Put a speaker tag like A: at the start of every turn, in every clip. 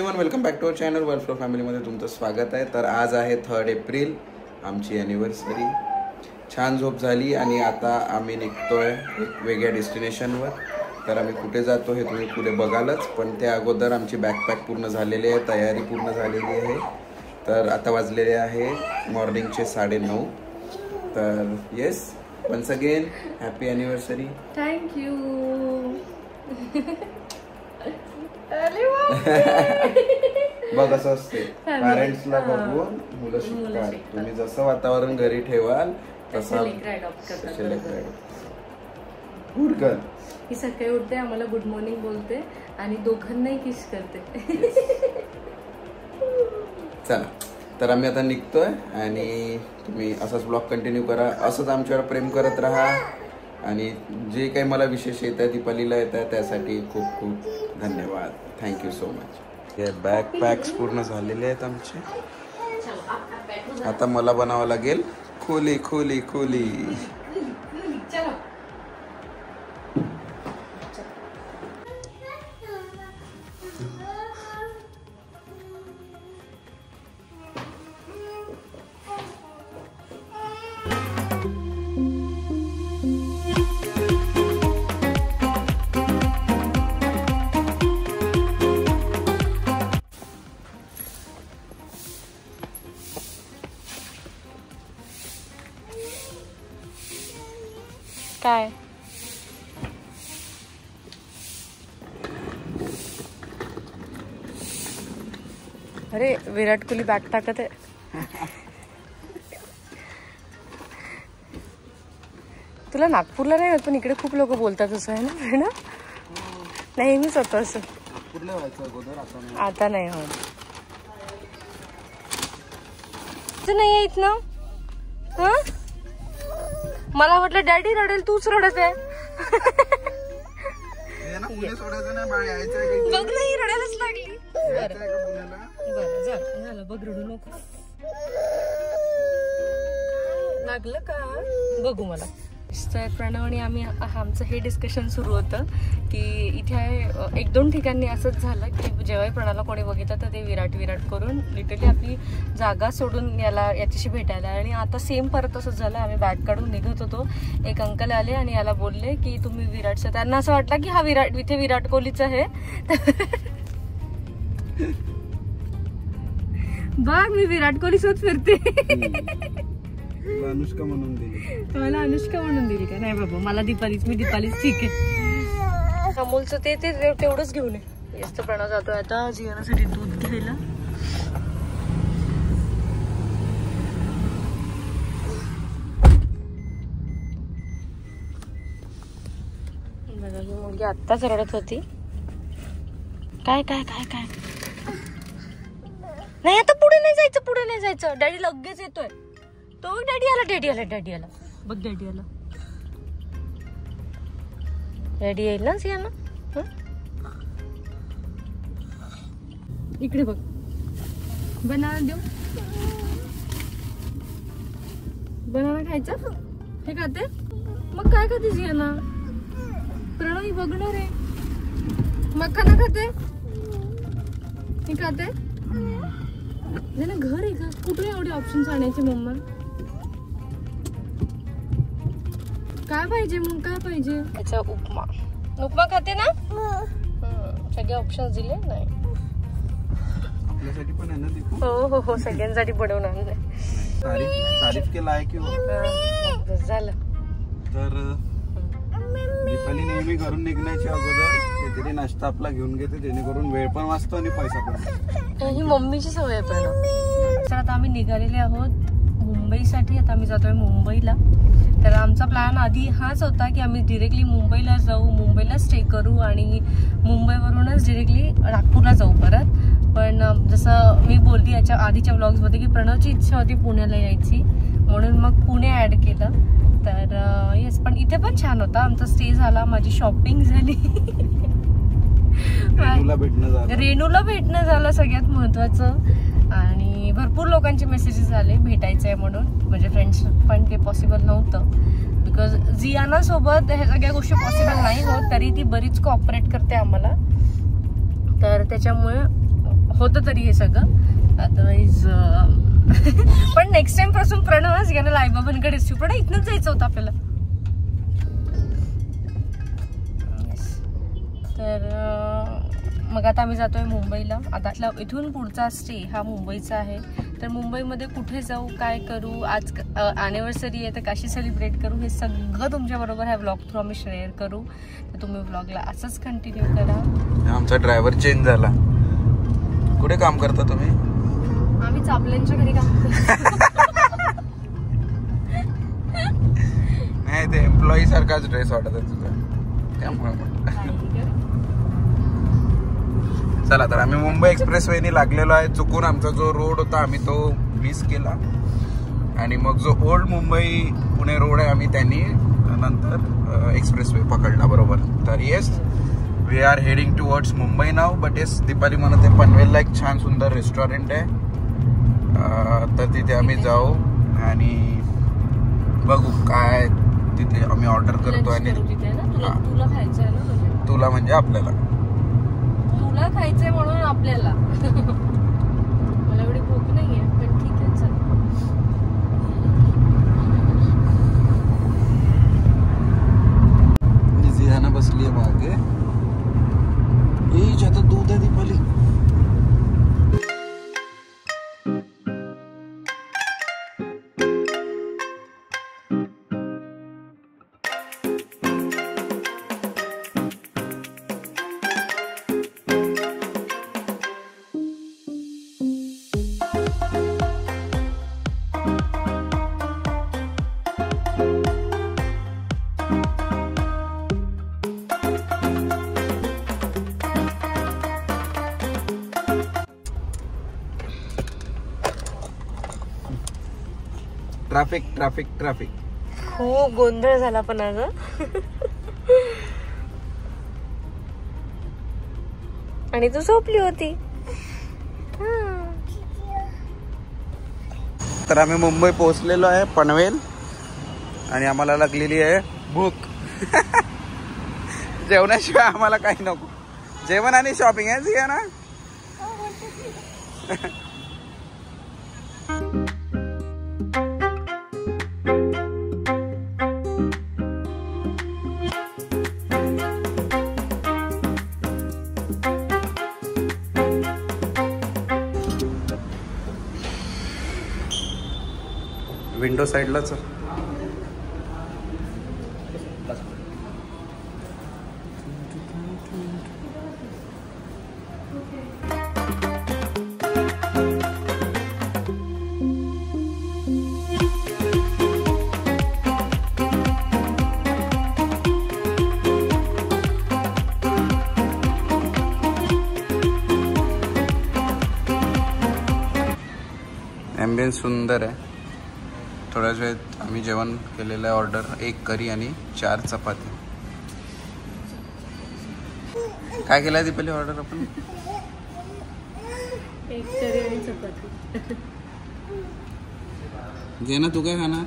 A: Everyone, welcome back to our channel World Flow फॅमिलीमध्ये तुमचं स्वागत आहे. तर आज आहे 3 एप्रिल, आमची ॲनिव्हर्सरी. छान झोप झाली आणि आता आम्ही निघतोय एक वेगळ्या डेस्टिनेशनवर. तर आम्ही कुठे जातो हे तुम्ही पुढे बघालच, पण त्या अगोदर आमची बॅकपॅक पूर्ण झालेली आहे, तयारी पूर्ण झालेली आहे. तर आता वाजलेले आहे मॉर्निंगचे 9:30. तर yes, once again happy anniversary.
B: Thank you.
A: बघ असं असते, पॅरेंट्सला बघून मुलं शिकतात. तुम्ही जसं वातावरण घरी ठेवाल तसं गुड गर्ल.
B: ही सकाळी उठते, आम्हाला गुड मॉर्निंग बोलते आणि दोघांनाही किस करते.
A: चला, तर आम्ही आता निघतोय आणि तुम्ही असाच ब्लॉग कंटिन्यू करा, असंच आमच्यावर प्रेम करत राहा. आणि जे काही मला विशेष येत आहे, दीपालीला येत आहे, त्यासाठी खूप खूप धन्यवाद. Thank you so much. हे बॅकपॅक्स पूर्ण झालेले आहेत आमचे. आता मला बनावं लागेल खोली खोली खोली.
B: काय अरे विराट कोहली बॅग टाकत आहे. तुला नागपूरला नाही होत, पण इकडे खूप लोक बोलतात असं आहे ना. नेहमीच होतं असं. आता नाही होत. नाही येत ना. हा, मला वाटलं डॅडी रडेल, तूच रडत आहे. बघ नाही, रडायलाच लागली. बरं झालं, बघ रडू नको. लागलं का बघू मला. तर प्रणव आणि आम्ही आमचं हे डिस्कशन सुरू होतं की इथे 1-2 ठिकाणी असंच झालं की जेव्हा प्रणाला कोणी बघितलं तर ते विराट करून लिटरली आपली जागा सोडून याच्याशी भेटायला. आणि आता सेम परत असंच झालं. आम्ही बॅग काढून निघत होतो, एक अंकल आले आणि याला बोलले की तुम्ही विराटचं. त्यांना असं वाटलं की हा इथे विराट कोहलीचं आहे. बघ, मी विराट कोहली सोबत फिरते.
A: अनुष्का म्हणून दिली
B: मला. अनुष्का म्हणून दिली का? नाही बाबा, मला दीपालीच. मी दीपालीच ठीक आहे. अमोलचं ते तेवढंच घेऊन ये. येस, तर प्रणव जातोय आता जियानासाठी दूध घ्यायला. मुलगी आत्ताच रडत होती. काय काय काय काय नाही, आता पुढे नाही जायचं. डॅडी लगेच येतोय. तो डॅडी आला. बघ डॅडी आला. डॅडी येईल ना सिया ना. इकडे बघ, बनाना देऊ. बनाना खायचं. हे खाते. मग काय खाते सियाना? प्रणव बघणार आहे. मखाना खाते. हे खाते ना. घर आहे का? कुठे एवढे ऑप्शन्स आणायचे मम्मा? काय पाहिजे मग? काय पाहिजे? याचा उपमा खाते ना. सगळे ऑप्शन्स दिले. नाही,
A: आपल्यासाठी पण आहे ना.
B: हो, सगळ्यांसाठी बनवणार.
A: तारीफ केला आहे की
B: झालं.
A: तर दीपाली नेहमी घरून निघण्याच्या अगोदर काहीतरी नाश्ता आपला घेऊन घेते, जेणेकरून वेळ पण वाचतो आणि पैसा पण.
B: ही मम्मीची सवय आहे. पण तर आता आम्ही निघालेले आहोत मुंबईसाठी. आता आम्ही जातोय मुंबईला. तर आमचा प्लॅन आधी हाच होता की आम्ही डिरेक्टली मुंबईला जाऊ, मुंबईला स्टे करू आणि मुंबईवरूनच डिरेक्टली नागपूरला जाऊ परत. पण जसं मी बोलली याच्या आधीच्या व्लॉग्समध्ये की प्रणवची इच्छा होती पुण्याला यायची, म्हणून मग पुणे ॲड केलं. तर येस, पण इथे पण छान होता. आमचा स्टे झाला, माझी शॉपिंग झाली, रेणूला भेटणं झालं सगळ्यात महत्त्वाचं. आणि भरपूर लोकांचे मेसेजेस आले भेटायचं आहे म्हणून. म्हणजे फ्रेंड्स पण ते पॉसिबल नव्हतं बिकॉज जियाना सोबत ह्या सगळ्या गोष्टी पॉसिबल नाही होत. तरी ती बरीच कोऑपरेट करते आम्हाला. तर त्याच्यामुळे होतं तरी हे सगळं. अदरवाईज पण नेक्स्ट टाइम पासून प्रणवच घ्या ना आईबाबांकडेच ठेवू. पण इथनच जायचं होतं आपल्याला. तर मग आता आम्ही जातोय मुंबईला. आता इथून पुढचा स्टे हा मुंबईचा आहे. तर मुंबईमध्ये कुठे जाऊ, काय करू, आज ॲनिव्हर्सरी आहे तर कशी सेलिब्रेट करू, हे सगळं तुमच्याबरोबर ह्या व्लॉग थ्रू आम्ही शेअर करू. तर तुम्ही व्लॉगला असंच कंटिन्यू करा.
A: आमचा ड्रायव्हर चेंज झाला. कुठे काम करता तुम्ही?
B: आम्ही चापल्यांच्या घरी काम करतो.
A: नाही ते एम्प्लॉई सारखाच ड्रेस वाटत आहे तुझा, त्यामुळे. चला तर आम्ही मुंबई एक्सप्रेस वेनी लागलेलो आहे. चुकून आमचा जो रोड होता आम्ही तो मिस केला आणि मग जो ओल्ड मुंबई पुणे रोड आहे आम्ही त्यांनी नंतर एक्सप्रेस वे पकडला बरोबर. तर yes we are heading towards Mumbai नाव. बट येस दीपाली म्हणत आहे पनवेलला एक छान सुंदर रेस्टॉरंट आहे, तर तिथे आम्ही जाऊ आणि बघू काय तिथे आम्ही ऑर्डर करतो. आणि
B: तुला खायचं आहे ना?
A: तुला म्हणजे आपल्याला
B: तुला खायचंय म्हणून आपल्याला. मला एवढी भूक नाहीये पण ठीक आहे चल.
A: जियाना बसली आहे मागे. आता दूध आहे दीपाली. ट्रॅफिक ट्रॅफिक ट्रॅफिक
B: खूप गोंधळ झाला पण अगं. आणि तू झोपली होती.
A: तर आम्ही मुंबई पोहोचलेलो आहे पनवेल आणि आम्हाला लागलेली आहे भूक. जेवणाशिवाय आम्हाला काही नको. जेवण आणि शॉपिंग आहे ना. विंडो साइडलाच. ॲम्बियन्स सुंदर आहे. थोड्याच वेळात आम्ही जेवण केलेलं आहे ऑर्डर. 1 करी आणि 4 चपाती. काय केलं दीपाली ऑर्डर आपण?
B: 1 करी आणि चपाती.
A: घे ना. तू काय खाणार?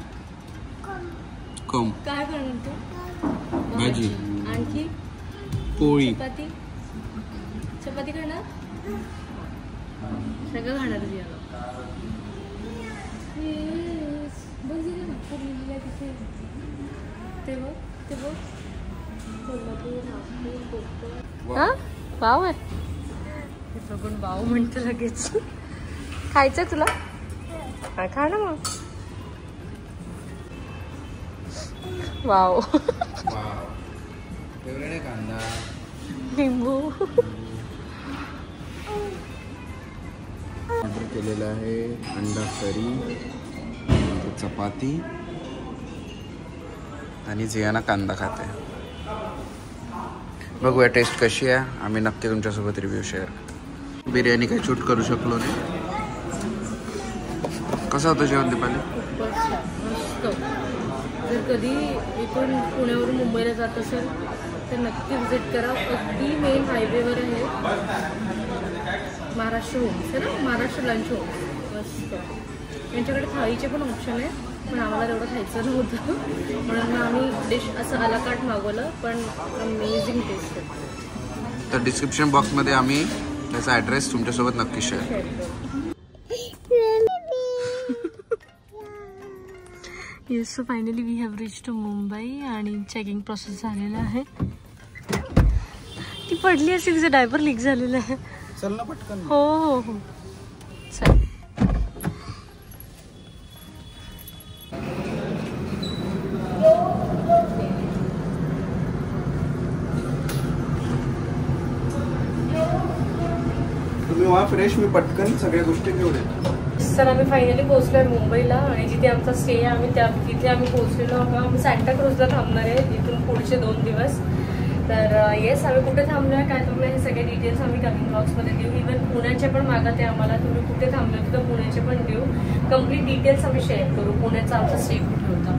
A: कम
B: काय खाणार तू?
A: भाजी
B: आणखी
A: पोळी.
B: चपाती. चपाती खाणार? सगळं खाणार तुझी. वाव आहे. बघून वाव म्हणतो लगेच. खायचं तुला? खा ना मग. वाव.
A: कांदा
B: लिंबू.
A: ऑर्डर केलेलं आहे अंडा करी, चपाती आणि जियाना कांदा खाते. बघूया टेस्ट कशी आहे. आम्ही नक्की तुमच्यासोबत रिव्ह्यू शेअर. बिर्याणी काही शूट करू शकलो नाही. कसं होतं जेवण दीपाली?
B: मस्त. जर कधी इथून पुण्यावरून मुंबईला जात असेल तर नक्की व्हिजिट करा. अगदी मेन हायवेवर आहे. महाराष्ट्र होम्स आहे ना, महाराष्ट्र लंच होम्स. मस्त. यांच्याकडे थाळीचे पण ऑप्शन आहे पण आम्हाला तेवढं खायचं नव्हतं म्हणून आम्ही डिश असं अलाकाट मागवलं. पण अमेझिंग टेस्ट आहे.
A: तर डिस्क्रिप्शन बॉक्समध्ये आम्ही त्याचा ॲड्रेस तुमच्यासोबत नक्की share.
B: Yes, so finally we have reach to Mumbai आणि चेकिंग प्रोसेस झालेला आहे. ती पडली असते, तिचं डायपर लीक झालेलं आहे.
A: चल ना पटकन.
B: हो हो हो चल.
A: तुम्ही व्हा फ्रेश, मी पटकन सगळ्या गोष्टी घेऊन येतो.
B: सर आम्ही फायनली पोहोचलो आहे मुंबईला आणि जिथे आमचा स्टे आहे आम्ही तिथे आम्ही पोहोचलेलो आहोत. आम्ही सांता क्रूजला थांबणार आहे इथून पुढचे 2 दिवस. तर येस, आम्ही कुठे थांबलो आहे काय थांबलो हे सगळे डिटेल्स आम्ही कमिंग ब्लॉग्समध्ये देऊ. इव्हन पुण्याचे पण मागत आहे आम्हाला, तुम्ही कुठे थांबलो तिथं पुण्याचे पण देऊ. कम्प्लीट डिटेल्स आम्ही शेअर करू पुण्याचा आमचा स्टे कुठे होता.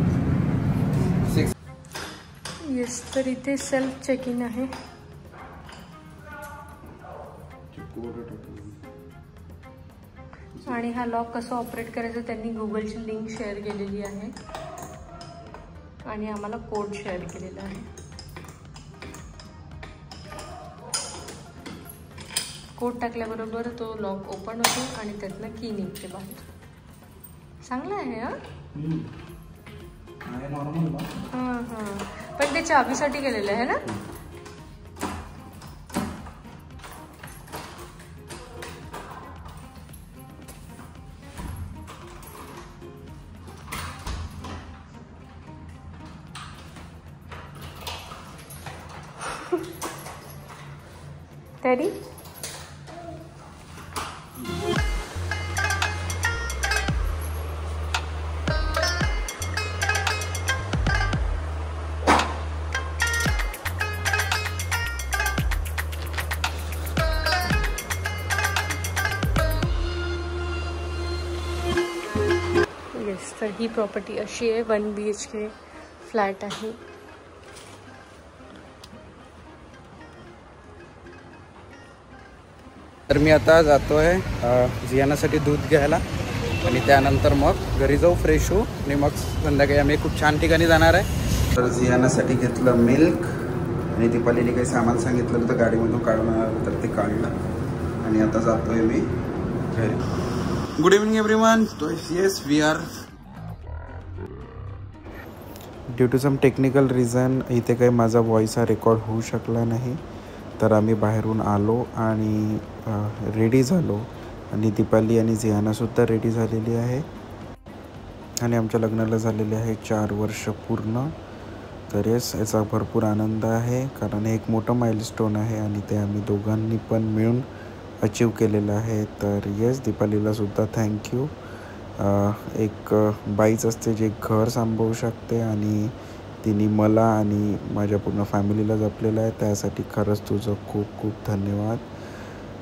B: येस, तर इथे सेल्फ चेक इन आहे. आणि हा लॉक कसं ऑपरेट करायचं त्यांनी गुगलची लिंक शेअर केलेली आहे आणि आम्हाला कोड शेअर केलेला आहे. कोड टाकल्याबरोबर तो लॉक ओपन होतो आणि त्यातनं की निघते बाहेर. चांगलं आहे. हां हां, पण ते चावीसाठी केलेलं आहे ना. डॅडी येस, तर ही प्रॉपर्टी अशी आहे. 1 BHK फ्लॅट आहे.
A: तर मी आता जातोय जियानासाठी दूध घ्यायला आणि त्यानंतर मग घरी जाऊ, फ्रेश होऊ आणि मग संध्याकाळी आम्ही खूप छान ठिकाणी जाणार आहे. तर जियानासाठी घेतलं मिल्क आणि दीपालीने काही सामान सांगितलं तर गाडीमधून काढून आलं तर ते काढलं आणि आता जातोय मी घरी. Good evening everyone. तो yes, we are due to some technical reason इथे काही माझा व्हॉइस हा रेकॉर्ड होऊ शकला नाही. तर आम्ही बाहेरून आलो आणि रेडी झालो आणि दीपाली आणि जियानासुद्धा रेडी झालेली आहे आणि आमच्या लग्नाला झालेले आहे 4 वर्ष पूर्ण. तर येस, याचा भरपूर आनंद आहे कारण हे एक मोठं माइलस्टोन आहे आणि ते आम्ही दोघांनी पण मिळून अचीव केलेलं आहे. तर येस, दीपालीलासुद्धा थँक्यू. एक बाईच असते जे घर सांभाळू शकते आणि तिने मला आणि माझ्या पूर्ण फॅमिलीला जपलेलं आहे, त्यासाठी खरंच तुझं खूप खूप धन्यवाद.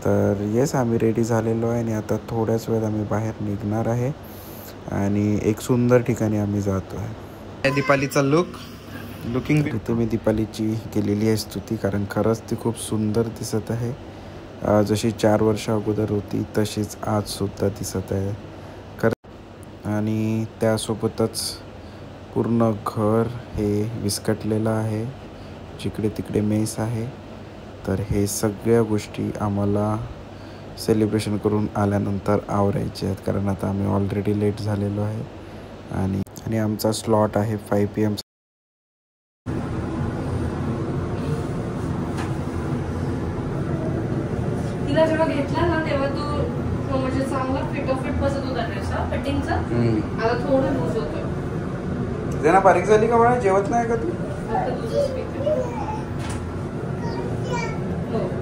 A: तर येस, आम्ही रेडी झालेलो आहे आणि आता थोड्याच वेळात आम्ही बाहेर निघणार आहे आणि एक सुंदर ठिकाणी आम्ही जातो आहे. दीपालीचा लुकिंग इथे मी दीपालीची केलेली आहे स्तुती कारण खरंच ती खूप सुंदर दिसत आहे. जशी 4 वर्ष अगोदर होती तशीच आजसुद्धा दिसत आहे खरं. आणि त्यासोबतच पूर्ण घर हे विस्कटलेलं आहे, जिकडे तिकडे मेस आहे. तर हे सगळ्या गोष्टी आम्हाला सेलिब्रेशन करून आल्यानंतर आवरायचे आहेत कारण आता आम्ही ऑलरेडी लेट झालेलो आहे आणि आमचा स्लॉट आहे 5 PM.
B: तिला जेव्हा घेतला ना तेव्हा तो म्हणजे चांगला फिट बसत होता ड्रेसचा फिटिंगचा. आता थोडं लूज होतं.
A: जेना बारीक झाली का बाळा, जेवत नाही का तू?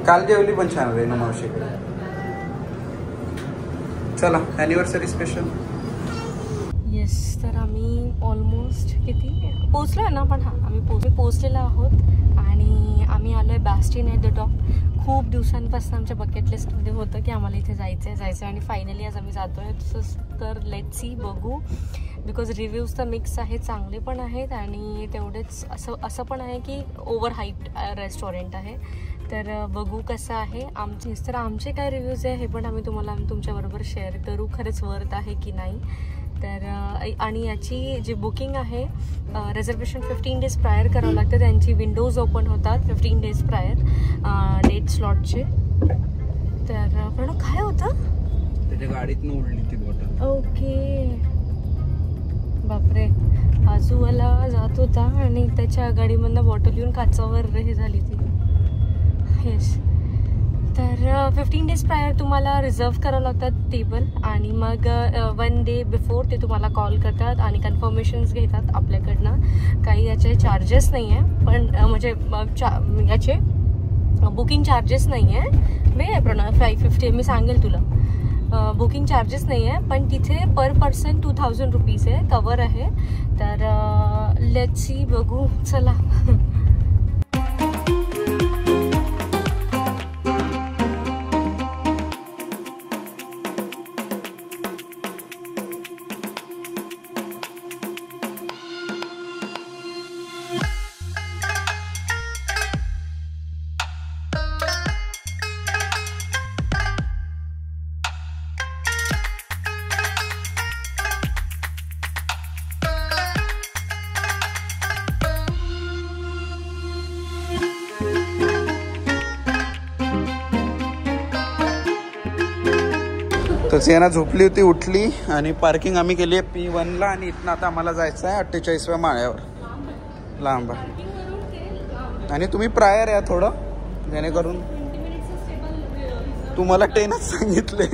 A: काल जेवली पण छान रेणू मावशीकडे. चला ॲनिव्हर्सरी स्पेशल.
B: येस, तर आम्ही ऑलमोस्ट किती पोचलो आहे ना, पण हां आम्ही पोचलेलो आहोत आणि आम्ही आलो आहे बॅस्टिन ॲट द टॉप. खूप दिवसांपासून आमच्या बकेट लिस्टमध्ये होतं की आम्हाला इथे जायचं आणि फायनली आज आम्ही जातो आहे. तर लेट्स सी, बघू. बिकॉज रिव्ह्यूज तर मिक्स आहेत, चांगले पण आहेत आणि तेवढेच असं पण आहे की ओव्हर हाईप्ड रेस्टॉरंट आहे. तर बघू कसं आहे. आमचे काय रिव्ह्यूज आहे हे पण आम्ही तुम्हाला तुमच्याबरोबर शेअर करू, खरंच वर्थ आहे की नाही. तर आणि याची जी बुकिंग आहे रिझर्वेशन 15 डेज प्रायर करावं लागतं. त्यांची विंडोज ओपन होतात 15 डेज प्रायर डेट स्लॉटचे. तर पण काय होतं,
A: त्याच्या गाडीतनं उडली ती बॉटल.
B: ओके. बापरे, बाजूवाला जात होता आणि त्याच्या गाडीमधनं बॉटल येऊन काचावर हे झाली ती. येस. तर 15 डेज प्रायर तुम्हाला रिझर्व करावं लागतात टेबल आणि मग 1 डे बिफोर ते तुम्हाला कॉल करतात आणि कन्फर्मेशन्स घेतात आपल्याकडनं. काही याचे चार्जेस नाही आहे, पण म्हणजे याचे बुकिंग चार्जेस नाही आहे. वेळ आहे पण 550 मी सांगेल तुला. बुकिंग चार्जेस नाही आहे, पण तिथे पर पर्सन 2000 रुपीज आहे, कवर आहे. तर लेट्स सी, बघू चला.
A: तर सियाना झोपली होती, उठली आणि पार्किंग आम्ही केली आहे P1ला आणि इथनं आता आम्हाला जायचं आहे 48व्या माळ्यावर. लांब आणि तुम्ही प्रायर या थोडं, जेणेकरून तुम्हाला 10च सांगितले.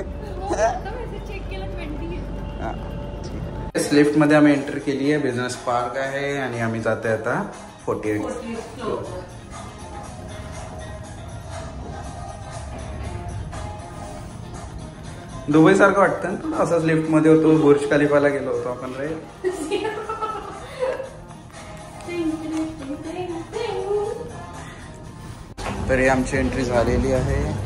A: लिफ्टमध्ये आम्ही एंट्री केली आहे. बिझनेस पार्क आहे आणि आम्ही जातोय आता 48. दुबई सारखं वाटतं ना, असंच लिफ्ट मध्ये होतो. बुर्ज खलिफाला गेलो होतो आपण रे. तरी आमची एंट्री झालेली आहे.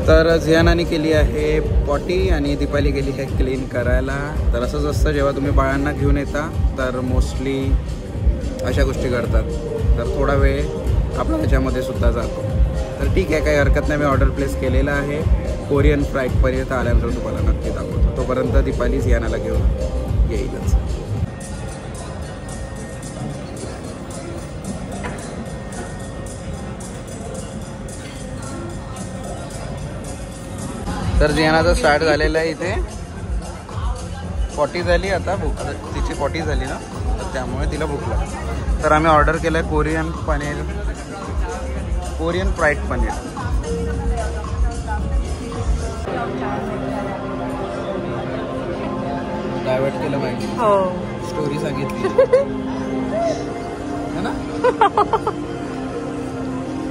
A: तर झियानाने केली आहे पॉटी आणि दीपाली गेली आहे क्लीन करायला. तर असंच असतं जेव्हा तुम्ही बाळांना घेऊन येता, तर मोस्टली अशा गोष्टी करतात. तर थोडा वेळ आपला त्याच्यामध्ये सुद्धा जातो. तर ठीक आहे, काही हरकत नाही. मी ऑर्डर प्लेस केलेला आहे. कोरियन फ्राईडपर्यंत आल्यानंतर तुम्हाला नक्की दाखवतो. तोपर्यंत दीपाली झियानाला घेऊन येईलच. तर जियानाचं स्टार्ट झालेलं आहे. इथे 40 झाली आता, भूक तिची 40 झाली ना, तर त्यामुळे तिला भूक लागली. तर आम्ही ऑर्डर केलं आहे Korean paneer, Korean fried paneer. Divert केलं माहिती,
B: हो,
A: स्टोरी सांगितली है ना.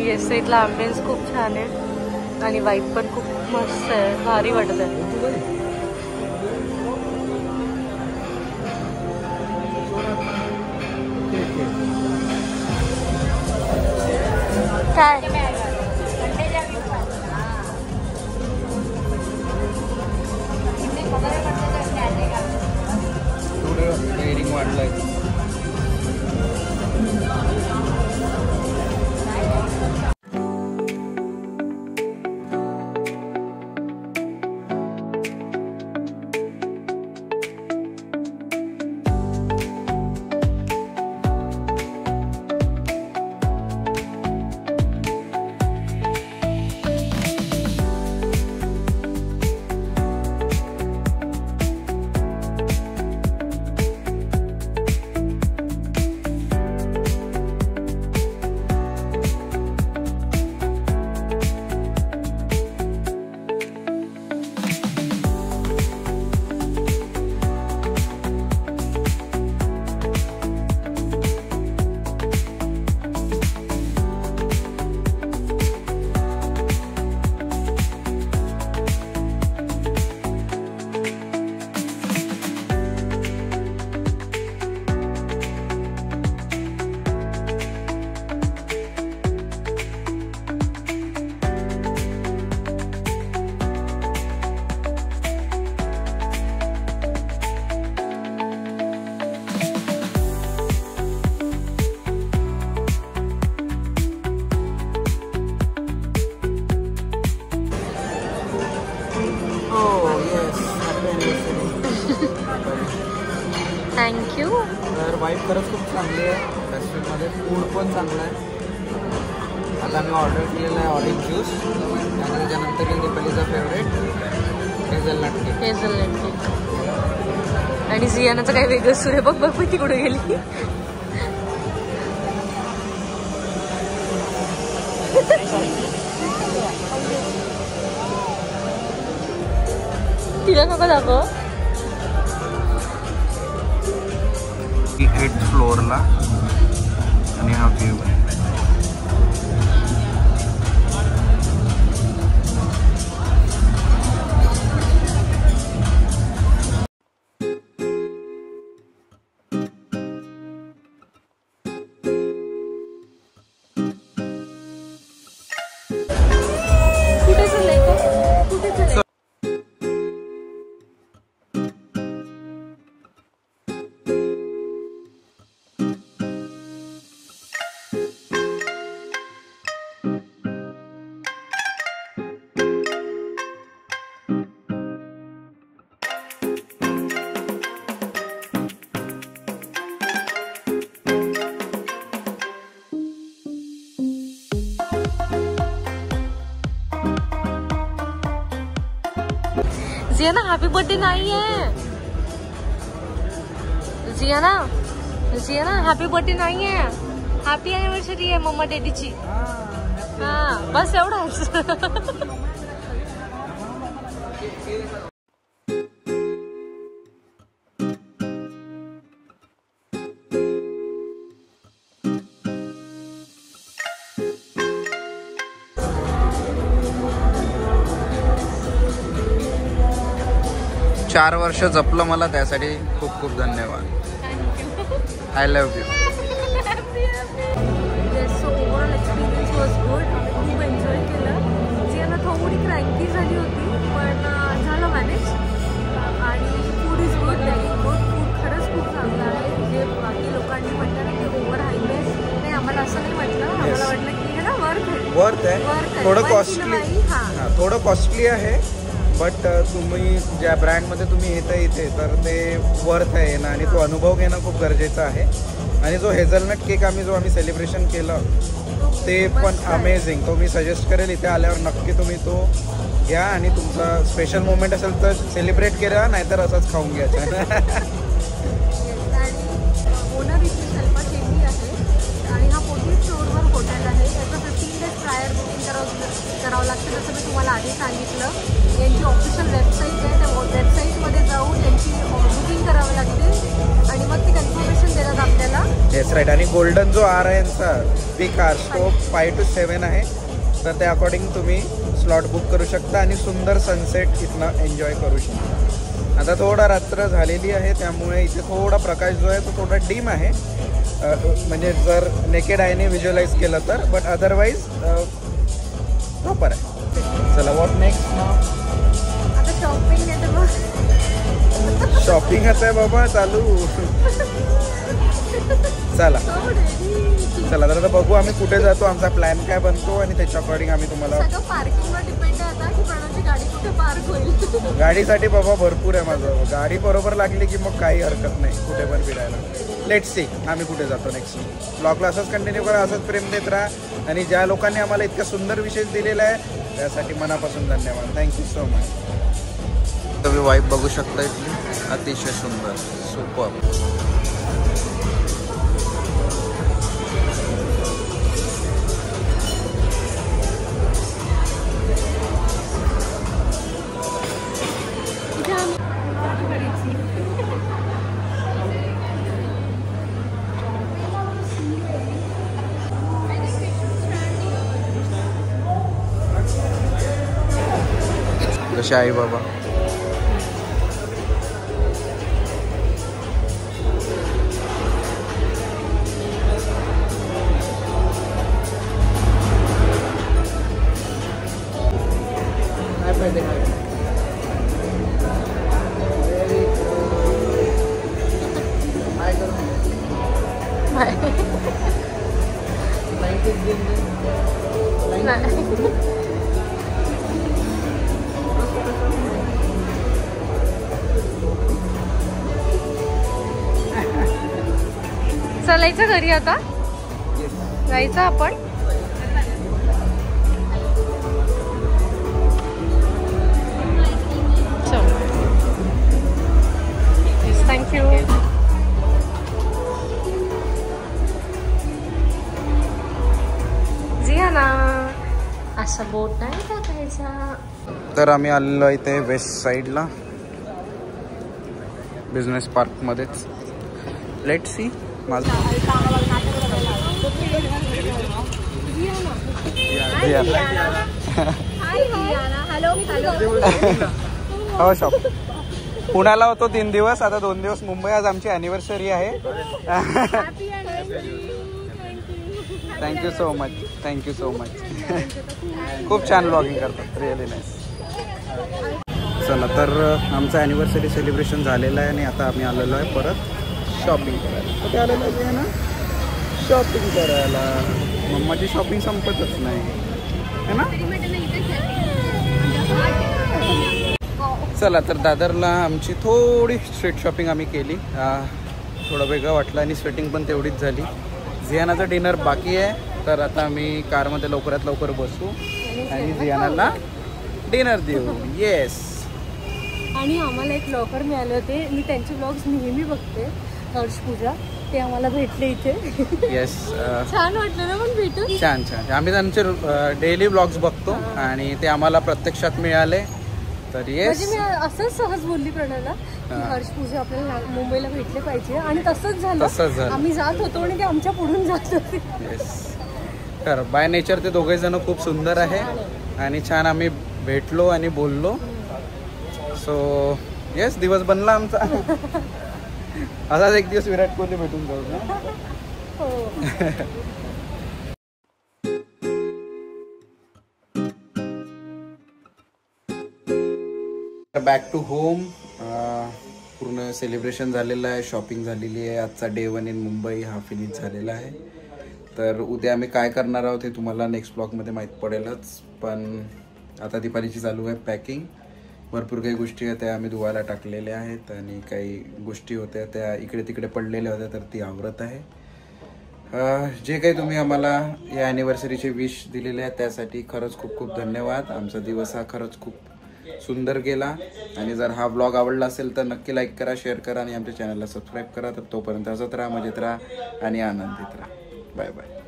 B: येस, इथला अँबियन्स खूप छान आहे आणि वाईब पण खूप मस्त आहे, भारी वाटत आहे. काय
A: रेटिंग वाढलंय.
C: चांगली आहे रेस्टॉरंटमध्ये, फूड पण चांगलं आहे. आता मी ऑर्डर केलेला आहे ऑरेंज ज्यूस आणि त्याच्यानंतर दीपालीचा favourite hazelnut cake.
B: Hazelnut cake. आणि जियानाचं काही वेगळं सुरू आहे. बघ बघ ती कुठे गेली. तिला नको दाखव.
A: 8th फ्लोअरला आणि हा व्ह्यू आहे.
B: कुठे चाललंय का? कुठे चाललंय? जियाना हॅपी बर्थडे नाही आहे. जियाना हॅपी बर्थडे नाही आहे. हॅपी अॅनिव्हर्सरी आहे मम्मा डॅडीची. हा बस एवढाच.
A: 4 वर्ष जपलं मला, त्यासाठी खूप खूप धन्यवाद. I love you.
B: So overall experience was good. खूप एन्जॉय केलं. जियाना थोडी क्रँकी झाली होती पण झालं मॅनेज. आणि food is good, very good. Food खरंच खूप चांगलं आहे. जे बाकी लोकांनी म्हटलं ना की ओव्हर हायवे, नाही आम्हाला असं नाही म्हटलं. आम्हाला वाटलं की हे ना वर्थ आहे.
A: थोडं कॉस्टली, हां थोडं कॉस्टली आहे, बट तुम्ही ज्या ब्रँडमध्ये तुम्ही येता इथे तर ते वर्थ आहे ना, आणि तो अनुभव घेणं खूप गरजेचं आहे. आणि जो हेझलनट केक आम्ही सेलिब्रेशन केलं ते पण अमेझिंग. तो मी सजेस्ट करेल इथे आल्यावर नक्की तुम्ही तो घ्या, आणि तुमचा स्पेशल मोमेंट असेल तर सेलिब्रेट करा, नाहीतर असंच खाऊन घ्यायचं.
B: ओनर इथे शिल्पा केली आहे आणि हा 14th फ्लोअरवर हॉटेल आहे. त्याचं 15 days प्रायर बुकिंग करावं लागतं, जसं मी तुम्हाला आधी सांगितलं. यांची ऑफिशियल वेबसाईट आहे, त्या वेबसाईटमध्ये जाऊन त्यांची बुकिंग करावी लागते आणि मग ती कन्फर्मेशन देतात आपल्याला.
A: Yes right. आणि गोल्डन जो आर आहे यांचा पीक आर तो 5 to 7 आहे, तर त्या अकॉर्डिंग तुम्ही स्लॉट बुक करू शकता आणि सुंदर सनसेट इथनं एन्जॉय करू शकता. आता थोडा रात्र झालेली आहे, त्यामुळे इथे थोडा प्रकाश जो आहे तो थोडा डीम आहे, म्हणजे जर नेकेड आयने व्हिज्युअलाइज केलं तर, बट अदरवाईज प्रॉपर आहे. चला व्हॉट नेक्स्ट.
B: आता शॉपिंग आहे तर
A: शॉपिंगच आहे बाबा चालू. चला तर आता बघू आम्ही कुठे जातो, आमचा प्लॅन काय बनतो, आणि त्याच्या अकॉर्डिंग आम्ही तुम्हाला.
B: सगळं पार्किंगवर डिपेंड आहे आता की प्रणवची गाडी कुठे पार्क होईल.
A: गाडीसाठी बाबा भरपूर आहे माझं. गाडी बरोबर लागली की मग काही हरकत नाही कुठे पण फिरायला. लेट्स सी आम्ही कुठे जातो नेक्स्ट. ब्लॉगला असंच कंटिन्यू करा, असंच प्रेम देत राहा, आणि ज्या लोकांनी आम्हाला इतका सुंदर विशेष दिलेला आहे त्यासाठी मनापासून धन्यवाद. Thank you so much. तुम्ही वाईब बघू शकता इथली, अतिशय सुंदर, सुपर. कसे आई बाबा.
B: चलायचं घरी आता, जायचं आपण. थँक्यू. जियाना असा बोट नाही टाकायचा.
A: तर आम्ही आलेलो इथे वेस्ट साईडला बिझनेस पार्क मध्येच. Let see. माझं हो शॉप. पुण्याला होतो 3 दिवस, आता 2 दिवस मुंबई. आज आमची अॅनिव्हर्सरी आहे. Thank you so much, thank you so much. खूप छान ब्लॉगिंग करतात, रिअली नाईस. चला तर आमचं ॲनिव्हर्सरी सेलिब्रेशन झालेलं आहे आणि आता आम्ही आलेलो आहे परत शॉपिंग करायला. कुठे आलेलो आहे ना? शॉपिंग करायला. मम्माची शॉपिंग संपतच नाही है ना. चला तर दादरला आमची थोडी स्ट्रीट शॉपिंग आम्ही केली. थोडं वेगळं वाटलं आणि स्वेटिंग पण तेवढीच झाली. झियानाचं डिनर बाकी आहे, तर आता आम्ही कारमध्ये लवकरात लवकर बसू आणि झियानाला डिनर देऊ. येस.
B: आणि आम्हाला एक लॉकर मिळाले होते. मी त्यांचे ब्लॉग्स नेहमी बघते, हर्ष पूजा. ते आम्हाला भेटले इथे.
A: येस.
B: छान वाटलं ना पण भेटून.
A: छान छान. आम्ही त्यांचे डेली ब्लॉग्स बघतो आणि ते आम्हाला प्रत्यक्षात मिळाले. तर येस,
B: म्हणजे मी असंच सहज बोलली प्रणयला की हर्ष पूजा आपल्याला मुंबईला भेटले पाहिजे आणि तसंच झालं. आम्ही जात होतो आणि ते आमच्या पुढून जात होते.
A: येस. तर बाय नेचर ते दोघे जण खूप सुंदर आहे आणि छान आम्ही भेटलो आणि बोललो. सो येस, दिवस बनला आमचा. असाच एक दिवस विराट कोहली भेटून जाऊ ना. Back to home. पूर्ण सेलिब्रेशन झालेलं आहे, शॉपिंग झालेली आहे. आजचा डे 1 इन मुंबई हा फिनिश झालेला आहे. तर उद्या आम्ही काय करणार आहोत हे तुम्हाला नेक्स्ट ब्लॉगमध्ये माहीत पडेलच. पण आता दीपालीची चालू आहे पॅकिंग. भरपूर काही गोष्टी आहेत त्या आम्ही धुवायला टाकलेल्या आहेत आणि काही गोष्टी होत्या त्या इकडे तिकडे पडलेल्या होत्या, तर ती आवरत आहे. जे काही तुम्ही आम्हाला या ॲनिव्हर्सरीचे विश दिलेले आहेत त्यासाठी खरंच खूप खूप धन्यवाद. आमचा दिवस हा खरंच खूप सुंदर गेला. आणि जर हा ब्लॉग आवडला असेल तर नक्की लाईक करा, शेअर करा आणि आमच्या चॅनलला सबस्क्राईब करा. तर तोपर्यंत हसत राहा, मजेत राहा आणि आनंदित राहा. Bye bye.